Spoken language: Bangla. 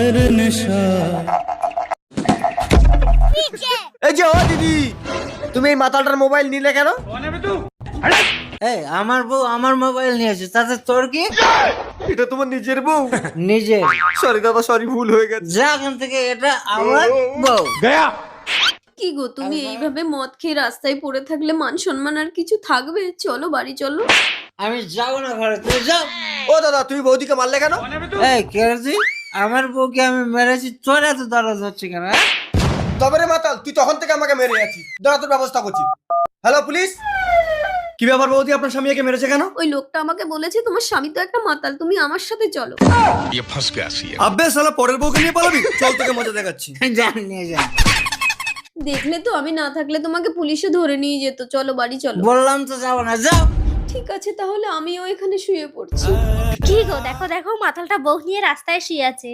প্রেমের নেশা। এই যে ও দিদি, তুমি এই মাতালটার মোবাইল নিলে কেন? এই আমার বউ আমার মোবাইল নিয়েছে, তাতে তোর কি? এটা তোমার নিজের বউ? নিজে সরি দাদা, সরি, ভুল হয়ে গেছে। যা এখান থেকে, এটা আমার বউ। কি গো, তুমি এইভাবে মদ খেয়ে রাস্তায় পড়ে থাকলে মান সম্মান আর কিছু থাকবে? চলো বাড়ি চলো। আমি যাবো না ঘরে, তুই যাও। ও দাদা, তুমি বৌদিকে মারলে কেন? এই কে রে তুই? আমার বউকে আমি মেরেছি, তোর এত দরদ হচ্ছে কেন? তবে রে মাতাল, তুই তখন থেকে আমাকে মেরে যাচ্ছিস, দাঁড়া তোর ব্যবস্থা করছি। হ্যালো পুলিশ, কি ব্যাপার বৌদি, আপনার স্বামী একে মেরেছে কেন? ওই লোকটা আমাকে বলেছে তোমার স্বামী তো একটা মাতাল, তুমি আমার সাথে চলো। ये फंस गया सी আব্বে শালা, পরের বউকে নিয়ে পালাবি? চল তোকে মজা দেখাচ্ছি। যান নিয়ে যান। দেখলে তো আমি না থাকলে তোমাকে পুলিশে ধরে নিয়ে যেত। চলো বাড়ি চলো। বললাম তো যাবো না, যাও। ঠিক আছে, তাহলে আমিও এখানে শুয়ে পড়ছি। কি গো, দেখো দেখো মাতালটা বউ নিয়ে রাস্তায় শুয়ে আছে।